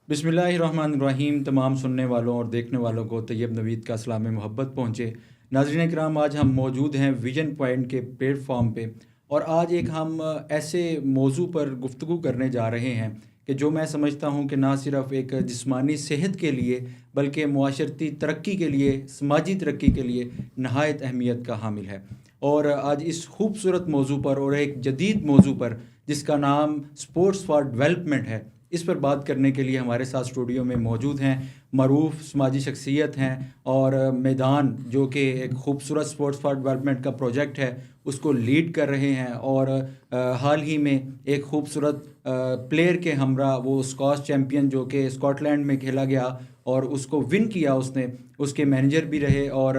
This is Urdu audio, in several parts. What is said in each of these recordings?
بسم اللہ الرحمن الرحیم. تمام سننے والوں اور دیکھنے والوں کو طیب نوید کا سلام محبت پہنچے. ناظرین کرام، آج ہم موجود ہیں ویژن پوائنٹ کے پلیٹ فارم پہ، اور آج ایک ہم ایسے موضوع پر گفتگو کرنے جا رہے ہیں کہ جو میں سمجھتا ہوں کہ نہ صرف ایک جسمانی صحت کے لیے بلکہ معاشرتی ترقی کے لیے، سماجی ترقی کے لیے نہایت اہمیت کا حامل ہے. اور آج اس خوبصورت موضوع پر اور ایک جدید موضوع پر جس کا نام اسپورٹس فار ڈیولپمنٹ ہے، اس پر بات کرنے کے لیے ہمارے ساتھ اسٹوڈیو میں موجود ہیں معروف سماجی شخصیت ہیں، اور میدان جو کہ ایک خوبصورت اسپورٹس فار ڈیولپمنٹ کا پروجیکٹ ہے اس کو لیڈ کر رہے ہیں، اور حال ہی میں ایک خوبصورت پلیئر کے ہمراہ وہ اسکواش چیمپئن جو کہ اسکاٹ لینڈ میں کھیلا گیا اور اس کو ون کیا، اس نے اس کے مینیجر بھی رہے اور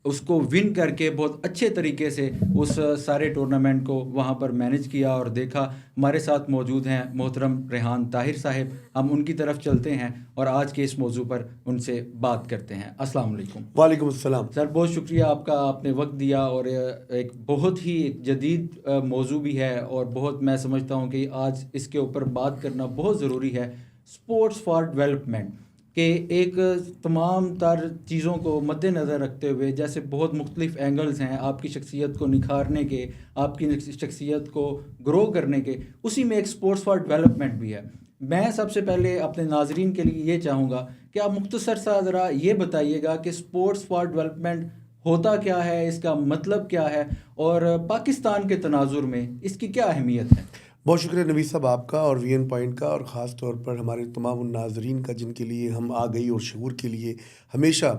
اس کو ون کر کے بہت اچھے طریقے سے اس سارے ٹورنامنٹ کو وہاں پر مینیج کیا اور دیکھا. ہمارے ساتھ موجود ہیں محترم ریحان طاہر صاحب. ہم ان کی طرف چلتے ہیں اور آج کے اس موضوع پر ان سے بات کرتے ہیں. السلام علیکم. وعلیکم السلام سر، بہت شکریہ آپ کا، آپ نے وقت دیا، اور ایک بہت ہی ایک جدید موضوع بھی ہے، اور بہت میں سمجھتا ہوں کہ آج اس کے اوپر بات کرنا بہت ضروری ہے. اسپورٹس فار ڈیولپمنٹ کہ ایک تمام تر چیزوں کو مد نظر رکھتے ہوئے، جیسے بہت مختلف اینگلز ہیں آپ کی شخصیت کو نکھارنے کے، آپ کی شخصیت کو گرو کرنے کے، اسی میں ایک اسپورٹس فار ڈیولپمنٹ بھی ہے. میں سب سے پہلے اپنے ناظرین کے لیے یہ چاہوں گا کہ آپ مختصر سا ذرا یہ بتائیے گا کہ اسپورٹس فار ڈیولپمنٹ ہوتا کیا ہے، اس کا مطلب کیا ہے، اور پاکستان کے تناظر میں اس کی کیا اہمیت ہے. بہت شکریہ نوید صاحب آپ کا اور وی این پوائنٹ کا، اور خاص طور پر ہمارے تمام ان ناظرین کا جن کے لیے ہم آگہی اور شعور کے لیے ہمیشہ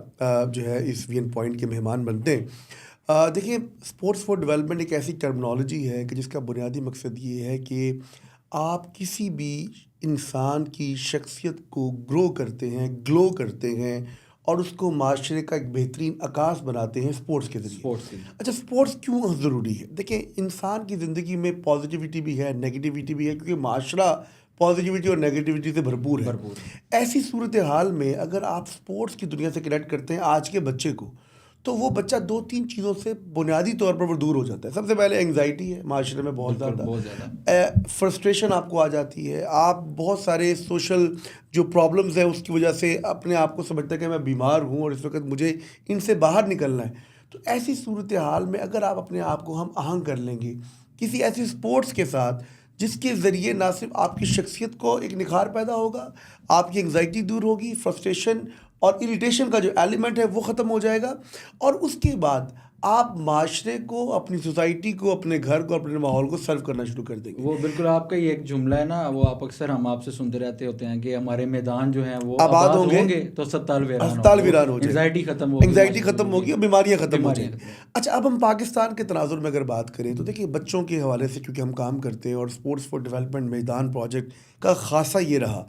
جو ہے اس وی این پوائنٹ کے مہمان بنتے ہیں. دیکھیں، اسپورٹس فار ڈیولپمنٹ ایک ایسی ٹرمنالوجی ہے کہ جس کا بنیادی مقصد یہ ہے کہ آپ کسی بھی انسان کی شخصیت کو گرو کرتے ہیں، گلو کرتے ہیں، اور اس کو معاشرے کا ایک بہترین عکاس بناتے ہیں اسپورٹس کے ذریعے. اسپورٹس کی اچھا، اسپورٹس کیوں ضروری ہے؟ دیکھیں، انسان کی زندگی میں پازیٹیوٹی بھی ہے، نیگیٹیوٹی بھی ہے، کیونکہ معاشرہ پازیٹیوٹی اور نیگیٹیوٹی سے بھرپور ہے. ایسی صورتحال میں اگر آپ اسپورٹس کی دنیا سے کنیکٹ کرتے ہیں آج کے بچے کو، تو وہ بچہ دو تین چیزوں سے بنیادی طور پر وہ دور ہو جاتا ہے. سب سے پہلے انگزائٹی ہے معاشرے میں بہت زیادہ، فرسٹریشن آپ کو آ جاتی ہے، آپ بہت سارے سوشل جو پرابلمز ہیں اس کی وجہ سے اپنے آپ کو سمجھتے ہیں کہ میں بیمار ہوں اور اس وقت مجھے ان سے باہر نکلنا ہے. تو ایسی صورتحال میں اگر آپ اپنے آپ کو ہم آہنگ کر لیں گے کسی ایسی اسپورٹس کے ساتھ جس کے ذریعے نہ صرف آپ کی شخصیت کو ایک نکھار پیدا ہوگا، آپ کی انگزائٹی دور ہوگی، فرسٹریشن اور اریٹیشن کا جو ایلیمنٹ ہے وہ ختم ہو جائے گا، اور اس کے بعد آپ معاشرے کو، اپنی سوسائٹی کو، اپنے گھر کو، اپنے ماحول کو سرو کرنا شروع کر دیں گے. وہ بالکل آپ کا یہ ایک جملہ ہے نا، وہ آپ اکثر ہم آپ سے سنتے رہتے ہوتے ہیں کہ ہمارے میدان جو ہیں وہ آباد ہوں گے تو ہسپتال ویران ہو جائے، انگزائٹی ختم ہوگی، انگزائٹی ختم ہوگی اور بیماریاں ختم ہو جائیں. اچھا، اب ہم پاکستان کے تناظر میں اگر بات کریں تو دیکھیے، بچوں کے حوالے سے کیونکہ ہم کام کرتے ہیں اور اسپورٹس فار ڈیولپمنٹ میدان پروجیکٹ کا خاصہ یہ رہا،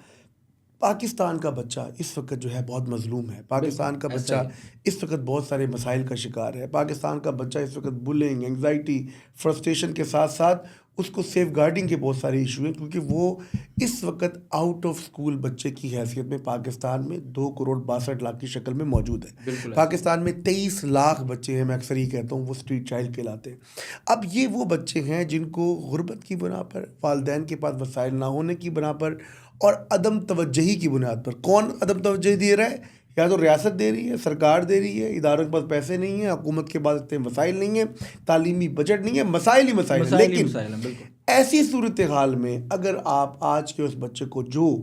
پاکستان کا بچہ اس وقت جو ہے بہت مظلوم ہے. پاکستان کا بچہ اس وقت بہت سارے مسائل کا شکار ہے. پاکستان کا بچہ اس وقت بلنگ، انگزائٹی، فرسٹریشن کے ساتھ ساتھ اس کو سیف گارڈنگ کے بہت سارے ایشو ہیں، کیونکہ وہ اس وقت آؤٹ آف اسکول بچے کی حیثیت میں پاکستان میں 2,62,00,000 کی شکل میں موجود ہے. پاکستان میں 23 لاکھ بچے ہیں، میں اکثر ہی کہتا ہوں وہ اسٹریٹ چائلڈ کہلاتے ہیں. اب یہ وہ بچے ہیں جن کو غربت کی بنا پر، والدین کے پاس وسائل نہ ہونے کی بنا پر، اور عدم توجہی کی بنیاد پر. کون عدم توجہی دے رہا ہے؟ یا تو ریاست دے رہی ہے، سرکار دے رہی ہے، اداروں کے پاس پیسے نہیں ہیں، حکومت کے پاس اتنے وسائل نہیں ہیں، تعلیمی بجٹ نہیں ہے، مسائل ہی مسائل ہیں. لیکن ایسی صورتحال میں اگر آپ آج کے اس بچے کو جو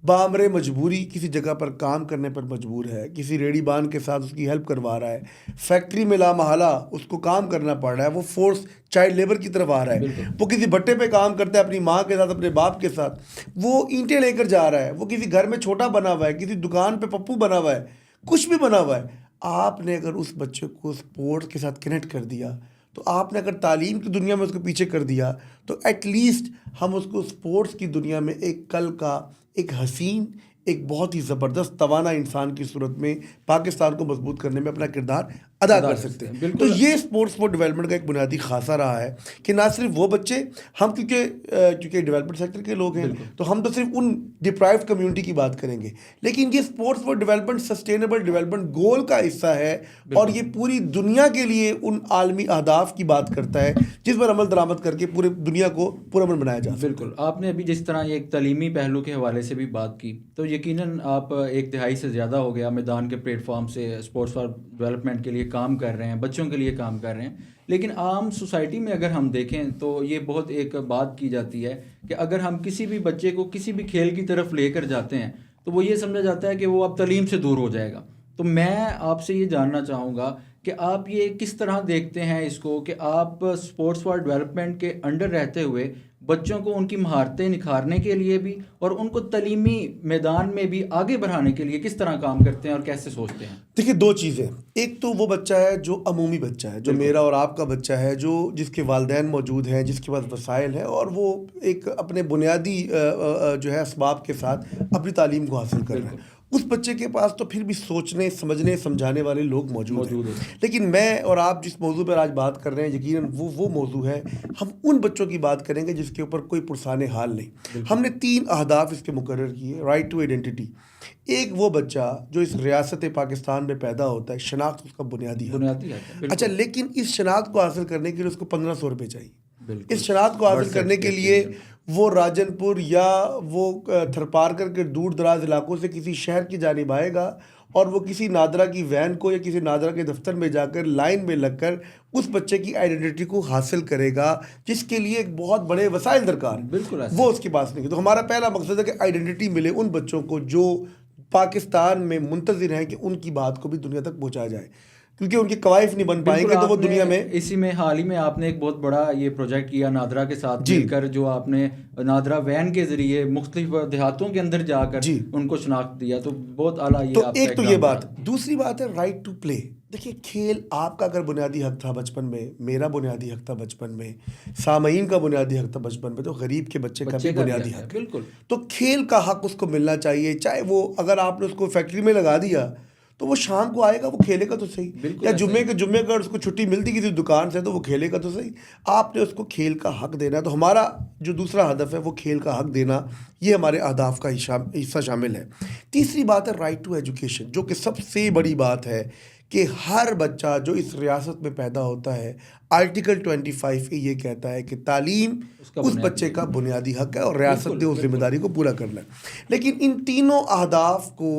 بامر مجبوری کسی جگہ پر کام کرنے پر مجبور ہے، کسی ریڑھی بان کے ساتھ اس کی ہیلپ کروا رہا ہے، فیکٹری میں لامحالہ اس کو کام کرنا پڑ رہا ہے، وہ فورس چائلڈ لیبر کی طرف آ رہا ہے، وہ کسی بھٹے پہ کام کرتا ہے اپنی ماں کے ساتھ، اپنے باپ کے ساتھ، وہ اینٹیں لے کر جا رہا ہے، وہ کسی گھر میں چھوٹا بنا ہوا ہے، کسی دکان پہ پپو بنا ہوا ہے، کچھ بھی بنا ہوا ہے. آپ نے اگر اس بچے کو اسپورٹس کے ساتھ کنیکٹ کر دیا، تو آپ نے اگر تعلیم کی دنیا میں اس کو پیچھے کر دیا، تو ایٹ لیسٹ ہم اس کو اسپورٹس کی دنیا میں ایک کل کا ایک حسین، ایک بہت ہی زبردست توانا انسان کی صورت میں پاکستان کو مضبوط کرنے میں اپنا کردار ادا کر سکتے ہیں. تو یہ اسپورٹس فار ڈیولپمنٹ کا ایک بنیادی خاصہ رہا ہے کہ نہ صرف وہ بچے، ہم کیونکہ ڈیولپمنٹ سیکٹر کے لوگ ہیں تو ہم تو صرف ان ڈپرائیوڈ کمیونٹی کی بات کریں گے، لیکن یہ sports for development sustainable development goal کا حصہ ہے اور یہ پوری دنیا کے لیے ان عالمی اہداف کی بات کرتا ہے جس پر عمل درآمد کر کے پورے دنیا کو پرامن بنایا جا سکتا ہے. بالکل. آپ نے ابھی جس طرح ایک تعلیمی پہلو کے حوالے سے بھی بات کی، تو یقیناً آپ ایک دہائی سے زیادہ ہو گیا میدان کے پلیٹ فارم سے اسپورٹس فار ڈیولپمنٹ کے لیے کام کر رہے ہیں، بچوں کے لیے کام کر رہے ہیں. لیکن عام سوسائٹی میں اگر ہم دیکھیں تو یہ بہت ایک بات کی جاتی ہے کہ اگر ہم کسی بھی بچے کو کسی بھی کھیل کی طرف لے کر جاتے ہیں تو وہ یہ سمجھا جاتا ہے کہ وہ اب تعلیم سے دور ہو جائے گا. تو میں آپ سے یہ جاننا چاہوں گا کہ آپ یہ کس طرح دیکھتے ہیں اس کو کہ آپ اسپورٹس فار ڈیولپمنٹ کے انڈر رہتے ہوئے بچوں کو ان کی مہارتیں نکھارنے کے لیے بھی اور ان کو تعلیمی میدان میں بھی آگے بڑھانے کے لیے کس طرح کام کرتے ہیں اور کیسے سوچتے ہیں؟ دیکھیے دو چیزیں، ایک تو وہ بچہ ہے جو عمومی بچہ ہے، جو میرا اور آپ کا بچہ ہے، جس کے والدین موجود ہیں، جس کے پاس وسائل ہیں اور وہ ایک اپنے بنیادی جو ہے اسباب کے ساتھ اپنی تعلیم کو حاصل کر رہے ہیں. اس بچے کے پاس تو پھر بھی سوچنے سمجھنے سمجھانے والے لوگ موجود ہیں. لیکن میں اور آپ جس موضوع پر آج بات کر رہے ہیں یقیناً وہ موضوع ہے، ہم ان بچوں کی بات کریں گے جس کے اوپر کوئی پرسان حال نہیں. ہم نے 3 اہداف اس کے مقرر کیے. رائٹ ٹو آئیڈینٹی، ایک وہ بچہ جو اس ریاست پاکستان میں پیدا ہوتا ہے، شناخت اس کا بنیادی ہے. اچھا، لیکن اس شناخت کو حاصل کرنے کے لیے اس کو 1500 روپے چاہیے. اس شناخت کو حاصل کرنے کے لیے وہ راجن پور یا وہ تھرپارکر کے دور دراز علاقوں سے کسی شہر کی جانب آئے گا اور وہ کسی نادرا کی وین کو یا کسی نادرا کے دفتر میں جا کر لائن میں لگ کر اس بچے کی آئیڈینٹی کو حاصل کرے گا جس کے لیے ایک بہت بڑے وسائل درکار ہیں. بالکل وہ اس کے پاس نہیں. تو ہمارا پہلا مقصد ہے کہ آئیڈینٹی ملے ان بچوں کو جو پاکستان میں منتظر ہیں کہ ان کی بات کو بھی دنیا تک پہنچایا جائے، کیونکہ ان کے قوائف نہیں بن پائیں گے تو وہ دنیا میں. اسی میں حال ہی میں آپ نے ایک بہت بڑا یہ پروجیکٹ کیا نادرا کے ساتھ مل کر، جو آپ نے نادرا وین کے ذریعے مختلف دیہاتوں کے اندر جا کر ان کو شناخت دیا، تو بہت اعلیٰ. یہ ایک تو یہ بات. دوسری بات ہے رائٹ ٹو پلے. دیکھیے کھیل آپ کا اگر بنیادی حق تھا بچپن میں، میرا بنیادی حق تھا بچپن میں، سامعین کا بنیادی حق تھا بچپن میں، تو غریب کے بچے کا بھی بنیادی حق. بالکل. تو کھیل کا حق اس کو ملنا چاہیے، چاہے وہ اگر آپ نے اس کو فیکٹری میں لگا دیا تو وہ شام کو آئے گا، وہ کھیلے گا تو صحیح، یا جمعے کا اس کو چھٹی ملتی کسی دکان سے تو وہ کھیلے گا تو صحیح. آپ نے اس کو کھیل کا حق دینا ہے. تو ہمارا جو دوسرا ہدف ہے وہ کھیل کا حق دینا، یہ ہمارے اہداف کا حصہ شامل ہے. تیسری بات ہے رائٹ ٹو ایجوکیشن، جو کہ سب سے بڑی بات ہے کہ ہر بچہ جو اس ریاست میں پیدا ہوتا ہے، آرٹیکل 25 یہ کہتا ہے کہ تعلیم اس بچے کا بنیادی حق ہے اور ریاست نے اس ذمہ داری کو پورا کرنا ہے. لیکن ان تینوں اہداف کو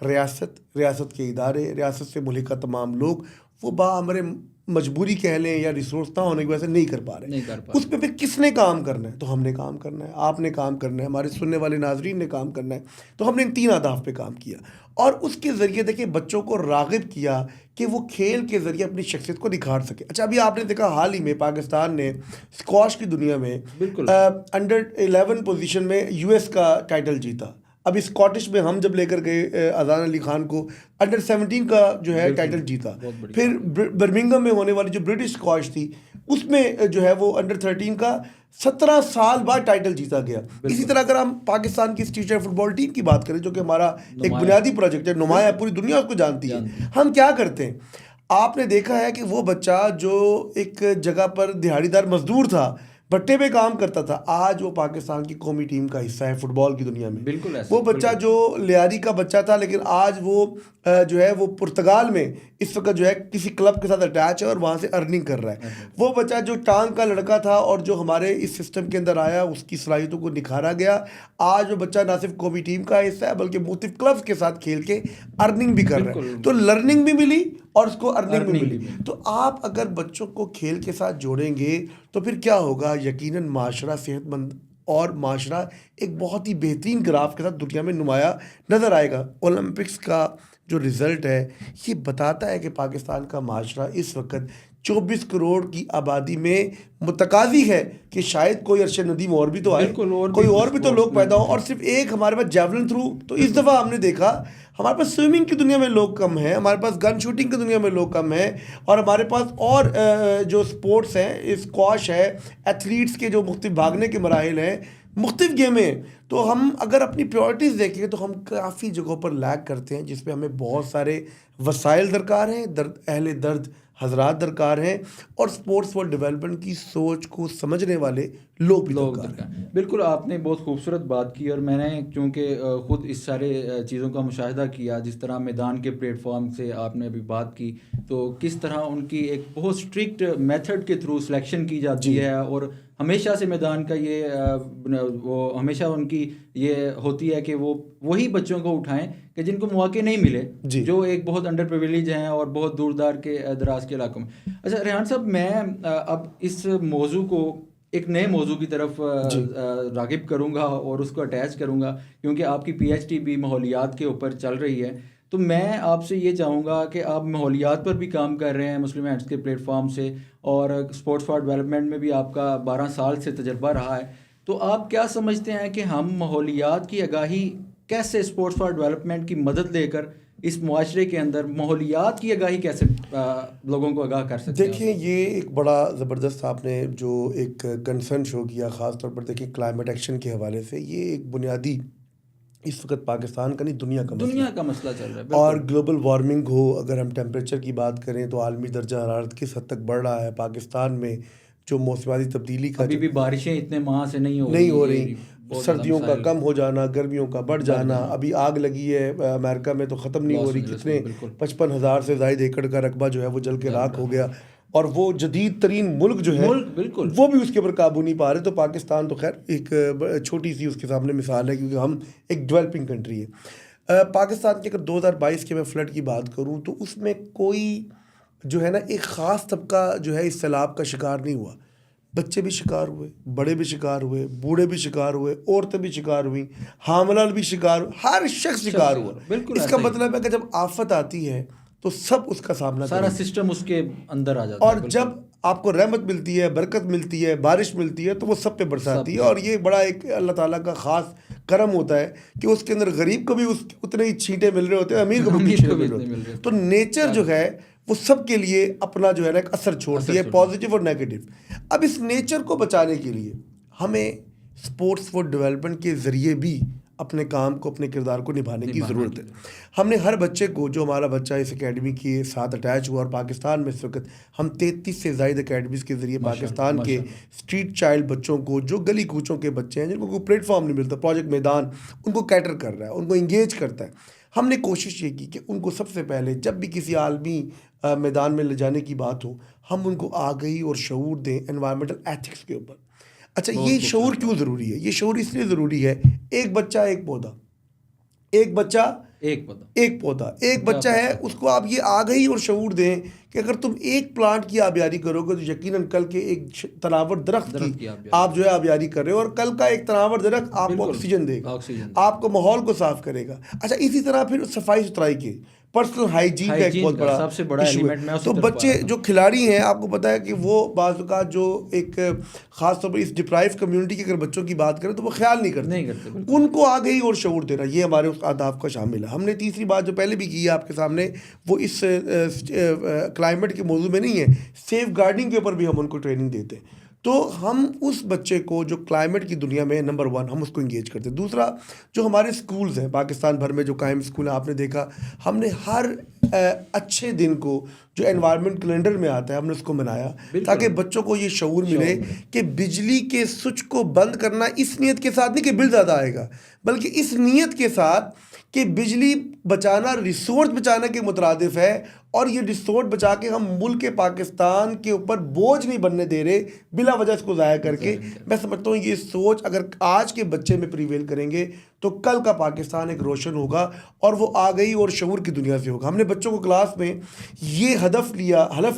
ریاست کے ادارے، ریاست سے ملکہ تمام لوگ وہ بامر مجبوری کہہ لیں یا ریسورس نہ ہونے کی وجہ سے نہیں کر پا رہے. اس پہ پھر کس نے کام کرنا ہے؟ تو ہم نے کام کرنا ہے، آپ نے کام کرنا ہے، ہمارے سننے والے ناظرین نے کام کرنا ہے. تو ہم نے ان 3 اہداف پہ کام کیا اور اس کے ذریعے دیکھیں بچوں کو راغب کیا کہ وہ کھیل کے ذریعے اپنی شخصیت کو نکھار سکے. اچھا، ابھی آپ نے دیکھا حال ہی میں پاکستان نے اسکواش کی دنیا میں انڈر 11 پوزیشن میں US کا ٹائٹل جیتا. ابھی اسکاٹش میں ہم جب لے کر گئے اذان علی خان کو، انڈر 17 کا جو ہے ٹائٹل جیتا. پھر برمنگھم میں ہونے والی جو برٹش اسکواش تھی اس میں جو ہے وہ انڈر 13 کا 17 سال بعد ٹائٹل جیتا گیا. اسی طرح اگر ہم پاکستان کی اسٹیٹ فٹ بال ٹیم کی بات کریں جو کہ ہمارا ایک بنیادی پروجیکٹ ہے، نمایاں پوری دنیا اس کو جانتی ہے، ہم کیا کرتے ہیں؟ آپ نے دیکھا ہے کہ وہ بچہ جو ایک جگہ پر دیہڑی دار مزدور تھا، بٹے پہ کام کرتا تھا، آج وہ پاکستان کی قومی ٹیم کا حصہ ہے فٹ بال کی دنیا میں. بالکل. وہ بچہ جو لیاری کا بچہ تھا لیکن آج وہ جو ہے وہ پرتگال میں اس وقت جو ہے کسی کلب کے ساتھ اٹیچ ہے اور وہاں سے ارننگ کر رہا ہے. وہ بچہ جو ٹانگ کا لڑکا تھا اور جو ہمارے اس سسٹم کے اندر آیا، اس کی صلاحیتوں کو نکھارا گیا، آج وہ بچہ نہ صرف قومی ٹیم کا حصہ ہے بلکہ مختلف کلبز کے ساتھ کھیل کے ارننگ بھی کر رہا ہے. تو لرننگ بھی ملی اور اس کو ارننگ بھی ملی. تو آپ اگر بچوں کو کھیل کے ساتھ جوڑیں گے تو پھر کیا ہوگا؟ یقیناً معاشرہ صحت مند اور معاشرہ ایک بہت ہی بہترین گراف کے ساتھ دنیا میں نمایاں نظر آئے گا. اولمپکس کا جو رزلٹ ہے یہ بتاتا ہے کہ پاکستان کا معاشرہ اس وقت 24 کروڑ کی آبادی میں متقاضی ہے کہ شاید کوئی ارشد ندیم اور بھی تو آئے، کوئی اور بھی تو لوگ پیدا ہوں. اور صرف ایک ہمارے پاس جیولن تھرو، تو اس دفعہ ہم نے دیکھا ہمارے پاس سوئمنگ کی دنیا میں لوگ کم ہیں، ہمارے پاس گن شوٹنگ کی دنیا میں لوگ کم ہیں، اور ہمارے پاس اور جو سپورٹس ہیں، اسکواش ہے، ایتھلیٹس کے جو مختلف بھاگنے کے مراحل ہیں مختلف گیمیں. تو ہم اگر اپنی پریورٹیز دیکھیں تو ہم کافی جگہوں پر لیگ کرتے ہیں جس پہ ہمیں بہت سارے وسائل درکار ہیں, اہل درد حضرات درکار ہیں, اور اسپورٹس فار ڈیولپمنٹ کی سوچ کو سمجھنے والے لوگ بھی درکار ہیں. بالکل, آپ نے بہت خوبصورت بات کی, اور میں نے چونکہ خود اس سارے چیزوں کا مشاہدہ کیا, جس طرح میدان کے پلیٹ فارم سے آپ نے ابھی بات کی, تو کس طرح ان کی ایک بہت اسٹرکٹ میتھڈ کے تھرو سلیکشن کی جاتی ہے, اور ہمیشہ سے میدان کا وہ ہمیشہ ان کی یہ ہوتی ہے کہ وہ وہی بچوں کو اٹھائیں کہ جن کو مواقع نہیں ملے, جو ایک بہت انڈر پریویلیج ہیں اور بہت دور دار کے دراز کے علاقوں میں. اچھا ریحان صاحب, میں اب اس موضوع کو ایک نئے موضوع کی طرف راغب کروں گا اور اس کو اٹیچ کروں گا, کیونکہ آپ کی پی ایچ ڈی بھی ماحولیات کے اوپر چل رہی ہے. تو میں آپ سے یہ چاہوں گا کہ آپ ماحولیات پر بھی کام کر رہے ہیں مسلم ہینڈس کے پلیٹ فارم سے, اور اسپورٹس فار ڈیولپمنٹ میں بھی آپ کا 12 سال سے تجربہ رہا ہے. تو آپ کیا سمجھتے ہیں کہ ہم ماحولیات کی آگاہی کیسے اسپورٹس فار ڈیولپمنٹ کی مدد لے کر اس معاشرے کے اندر ماحولیات کی آگاہی کیسے لوگوں کو آگاہ کر سکتے ہیں؟ دیکھیں, یہ ایک بڑا زبردست آپ نے جو ایک کنسرن شو کیا, خاص طور پر دیکھیں کلائمیٹ ایکشن کے حوالے سے. یہ ایک بنیادی اس وقت پاکستان کا نہیں دنیا کا مسئلہ چل رہا ہے. اور گلوبل وارمنگ ہو, اگر ہم ٹیمپریچر کی بات کریں تو عالمی درجہ حرارت کس حد تک بڑھ رہا ہے. پاکستان میں جو موسمیاتی تبدیلی کا ابھی بھی بارشیں اتنے ماہ سے نہیں ہو رہی, سردیوں کا کم ہو جانا, گرمیوں کا بڑھ جانا. ابھی آگ لگی ہے امریکہ میں تو ختم نہیں ہو رہی, کتنے 55,000 سے زائد ایکڑ کا رقبہ جو ہے وہ جل کے راکھ ہو گیا, اور وہ جدید ترین ملک جو ہے وہ بھی اس کے اوپر قابو نہیں پا رہے. تو پاکستان تو خیر ایک چھوٹی سی اس کے سامنے مثال ہے, کیونکہ ہم ایک ڈیولپنگ کنٹری ہے. پاکستان کی اگر 2022 کے میں فلڈ کی بات کروں تو اس میں کوئی جو ہے نا ایک خاص طبقہ جو ہے اس سیلاب کا شکار نہیں ہوا. بچے بھی شکار ہوئے, بڑے بھی شکار ہوئے, بوڑھے بھی شکار ہوئے, عورتیں بھی شکار ہوئیں, حاملہ بھی شکار ہوئے, ہر شخص شکار ہوا. اس کا مطلب ہے کہ جب آفت آتی ہے تو سب اس کا سامنا سارا سسٹم اس کے اندر آ جاتا ہے, اور جب آپ کو رحمت ملتی ہے, برکت ملتی ہے, بارش ملتی ہے, تو وہ سب پہ برساتی ہے. اور یہ بڑا ایک اللہ تعالیٰ کا خاص کرم ہوتا ہے کہ اس کے اندر غریب کو بھی اتنے ہی چھینٹے مل رہے ہوتے ہیں, امیر کو بھی چھینٹے مل رہے ہوتے ہیں. تو نیچر جو ہے وہ سب کے لیے اپنا جو ہے نا ایک اثر چھوڑتی ہے, پازیٹیو اور نیگیٹو. اب اس نیچر کو بچانے کے لیے ہمیں اسپورٹس فار ڈیولپمنٹ کے ذریعے بھی اپنے کام کو, اپنے کردار کو نبھانے کی ضرورت ہے. ہم نے ہر بچے کو, جو ہمارا بچہ اس اکیڈمی کے ساتھ اٹیچ ہوا, اور پاکستان میں اس وقت ہم 33 سے زائد اکیڈمیز کے ذریعے پاکستان کے اسٹریٹ چائلڈ بچوں کو, جو گلی کوچوں کے بچے ہیں جن کو کوئی پلیٹ فارم نہیں ملتا, پروجیکٹ میدان ان کو کیٹر کر رہا ہے, ان کو انگیج کرتا ہے. ہم نے کوشش یہ کی کہ ان کو سب سے پہلے جب بھی کسی عالمی میدان میں لے جانے کی بات ہو, ہم ان کو آگہی اور شعور دیں انوائرمنٹل ایتھکس کے اوپر. اچھا, یہ شعور کیوں ضروری ہے؟ یہ شعور اس لیے ضروری ہے, ایک بچہ ایک پودا, ایک بچہ ایک پودا, ایک بچہ ہے, اس کو آپ یہ آگہی اور شعور دیں کہ اگر تم ایک پلانٹ کی آبیاری کرو گے تو یقیناً کل کے ایک تناور درخت کی آپ جو ہے آبیاری کر رہے ہو, اور کل کا ایک تناور درخت آپ کو آکسیجن دے گا, آپ کو ماحول کو صاف کرے گا. اچھا, اسی طرح پھر صفائی ستھرائی کے, پرسنل ہائیجین کا ایک بہت بڑا ایشو ہے. تو بچے جو کھلاڑی ہیں, آپ کو پتہ ہے کہ وہ بعض اوقات جو ایک خاص طور پر اس ڈپرائیو کمیونٹی کے اگر بچوں کی بات کریں تو وہ خیال نہیں کرتے. ان کو آگہی اور شعور دینا, یہ ہمارے اس اہداف کا شامل ہے. ہم نے تیسری بات جو پہلے بھی کی ہے آپ کے سامنے, وہ اس کلائمیٹ کے موضوع میں نہیں ہے, سیف گارڈنگ کے اوپر بھی ہم ان کو ٹریننگ دیتے ہیں. تو ہم اس بچے کو جو کلائمیٹ کی دنیا میں نمبر 1 ہم اس کو انگیج کرتے ہیں. دوسرا, جو ہمارے اسکولز ہیں پاکستان بھر میں جو قائم اسکول ہیں, آپ نے دیکھا ہم نے ہر اچھے دن کو جو انوائرمنٹ کیلنڈر میں آتا ہے ہم نے اس کو منایا, تاکہ بچوں کو یہ شعور ملے کہ بجلی کے سوئچ کو بند کرنا اس نیت کے ساتھ نہیں کہ بل زیادہ آئے گا, بلکہ اس نیت کے ساتھ کہ بجلی بچانا ریسورس بچانے کے مترادف ہے, اور یہ ریسورس بچا کے ہم ملک پاکستان کے اوپر بوجھ نہیں بننے دے رہے بلا وجہ اس کو ضائع کر کے. میں سمجھتا ہوں یہ سوچ اگر آج کے بچے میں پریویل کریں گے تو کل کا پاکستان ایک روشن ہوگا, اور وہ آگہی اور شعور کی دنیا سے ہوگا. ہم نے بچوں کو کلاس میں یہ حلف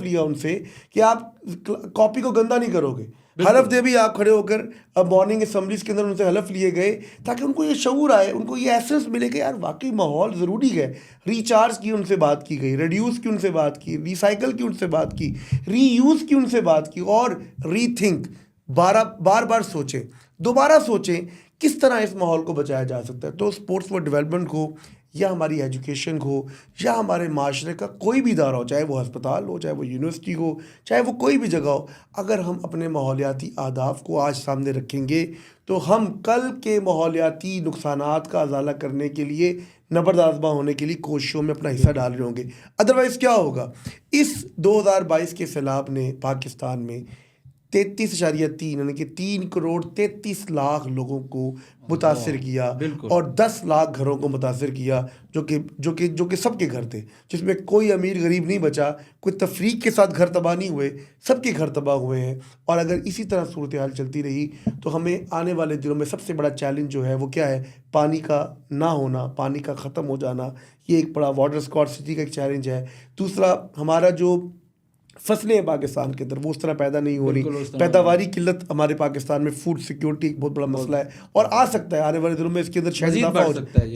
لیا ان سے کہ آپ کاپی کو گندا نہیں کرو گے. حلف دے بھی آپ کھڑے ہو کر اب مارننگ اسمبلیز کے اندر ان سے حلف لیے گئے, تاکہ ان کو یہ شعور آئے, ان کو یہ ایسنس ملے کہ یار واقعی ماحول ضروری ہے. ریچارج کی ان سے بات کی گئی, ریڈیوس کی ان سے بات کی, ریسائیکل کی ان سے بات کی, ری یوز کی ان سے بات کی, اور ری تھنک, بار بار سوچیں, دوبارہ سوچیں کس طرح اس ماحول کو بچایا جا سکتا ہے؟ تو اسپورٹس فار ڈیولپمنٹ کو یا ہماری ایجوکیشن کو یا ہمارے معاشرے کا کوئی بھی ادارہ ہو، چاہے وہ ہسپتال ہو، چاہے وہ یونیورسٹی ہو، چاہے وہ کوئی بھی جگہ ہو، اگر ہم اپنے ماحولیاتی اہداف کو آج سامنے رکھیں گے تو ہم کل کے ماحولیاتی نقصانات کا ازالہ کرنے کے لیے نبرد آزما ہونے کے لیے کوششوں میں اپنا حصہ ڈال رہے ہوں گے. ادروائز کیا ہوگا؟ اس 2022 کے سیلاب نے پاکستان میں 33.3 یعنی کہ 3,33,00,000 لوگوں کو متاثر کیا بالکل. اور 10 لاکھ گھروں کو متاثر کیا جو کہ سب کے گھر تھے، جس میں کوئی امیر غریب نہیں بچا، کوئی تفریق کے ساتھ گھر تباہ نہیں ہوئے، سب کے گھر تباہ ہوئے ہیں. اور اگر اسی طرح صورتحال چلتی رہی تو ہمیں آنے والے دنوں میں سب سے بڑا چیلنج جو ہے وہ کیا ہے؟ پانی کا نہ ہونا، پانی کا ختم ہو جانا. یہ ایک بڑا واٹر اسکارسٹی کا ایک چیلنج ہے. دوسرا، ہمارا جو فصلیں ہیں پاکستان کے اندر وہ اس طرح پیدا نہیں ہو رہی، پیداواری قلت ہمارے پاکستان میں، فوڈ سیکیورٹی ایک بہت بڑا مسئلہ ہے اور آ سکتا ہے آنے والے دنوں میں اس کے اندر شاید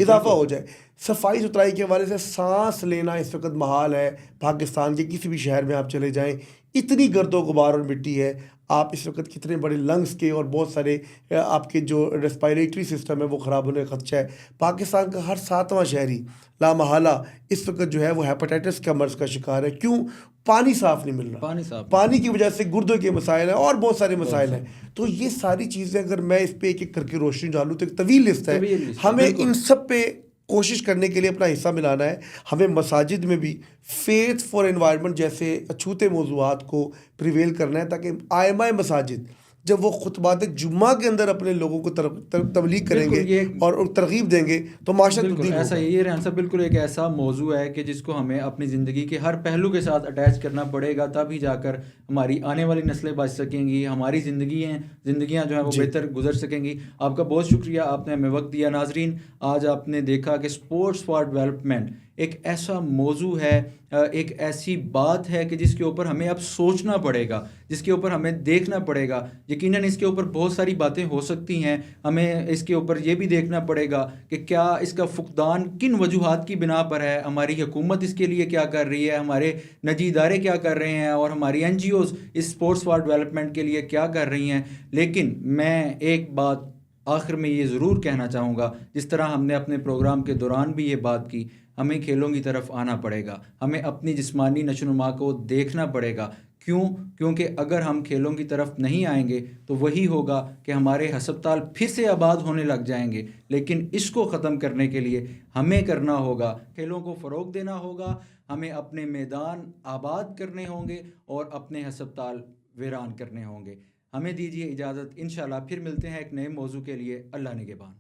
اضافہ ہو جائے. صفائی ستھرائی کے حوالے سے سانس لینا اس وقت محال ہے. پاکستان کے کسی بھی شہر میں آپ چلے جائیں، اتنی گرد و غبار اور مٹی ہے. آپ اس وقت کتنے بڑے لنگس کے اور بہت سارے آپ کے جو ریسپائریٹری سسٹم ہے وہ خراب ہونے کا خدشہ ہے. پاکستان کا ہر 7واں شہری لامحالہ اس وقت جو ہے وہ ہیپاٹائٹس کا مرض کا شکار ہے. کیوں؟ پانی صاف نہیں مل رہا، پانی کی وجہ سے گردوں کے مسائل ہیں اور بہت سارے مسائل ہیں. تو یہ ساری چیزیں اگر میں اس پہ ایک ایک کر کے روشنی ڈالوں تو ایک طویل لسٹ ہے. ہمیں ان سب پہ کوشش کرنے کے لیے اپنا حصہ ملانا ہے. ہمیں مساجد میں بھی فیتھ فار انوائرمنٹ جیسے اچھوتے موضوعات کو پریویل کرنا ہے تاکہ آئمہ مساجد جب وہ خطبات جمعہ کے اندر اپنے لوگوں کو تبلیغ کریں گے اور ترغیب دیں گے تو معاشرہ تبدیل ہوگا. ایسا یہ ریحان صاحب بالکل ایک ایسا موضوع ہے کہ جس کو ہمیں اپنی زندگی کے ہر پہلو کے ساتھ اٹیچ کرنا پڑے گا، تبھی جا کر ہماری آنے والی نسلیں بچ سکیں گی، ہماری زندگیاں جو ہیں وہ بہتر گزر سکیں گی. آپ کا بہت شکریہ، آپ نے ہمیں وقت دیا. ناظرین، آج آپ نے دیکھا کہ اسپورٹس فار ڈیولپمنٹ ایک ایسا موضوع ہے، ایک ایسی بات ہے کہ جس کے اوپر ہمیں اب سوچنا پڑے گا، جس کے اوپر ہمیں دیکھنا پڑے گا. یقیناً اس کے اوپر بہت ساری باتیں ہو سکتی ہیں. ہمیں اس کے اوپر یہ بھی دیکھنا پڑے گا کہ کیا اس کا فقدان کن وجوہات کی بنا پر ہے، ہماری حکومت اس کے لیے کیا کر رہی ہے، ہمارے نجی ادارے کیا کر رہے ہیں اور ہماری این جی اوز اس اسپورٹس فار ڈیولپمنٹ کے لیے کیا کر رہی ہیں. لیکن میں ایک بات آخر میں یہ ضرور کہنا چاہوں گا، جس طرح ہم نے اپنے پروگرام کے دوران بھی یہ بات کی، ہمیں کھیلوں کی طرف آنا پڑے گا، ہمیں اپنی جسمانی نشو و نما کو دیکھنا پڑے گا. کیونکہ اگر ہم کھیلوں کی طرف نہیں آئیں گے تو وہی ہوگا کہ ہمارے ہسپتال پھر سے آباد ہونے لگ جائیں گے. لیکن اس کو ختم کرنے کے لیے ہمیں کرنا ہوگا، کھیلوں کو فروغ دینا ہوگا، ہمیں اپنے میدان آباد کرنے ہوں گے اور اپنے ہسپتال ویران کرنے ہوں گے. ہمیں دیجیے اجازت، انشاءاللہ پھر ملتے ہیں ایک نئے موضوع کے لیے. اللہ نگہبان.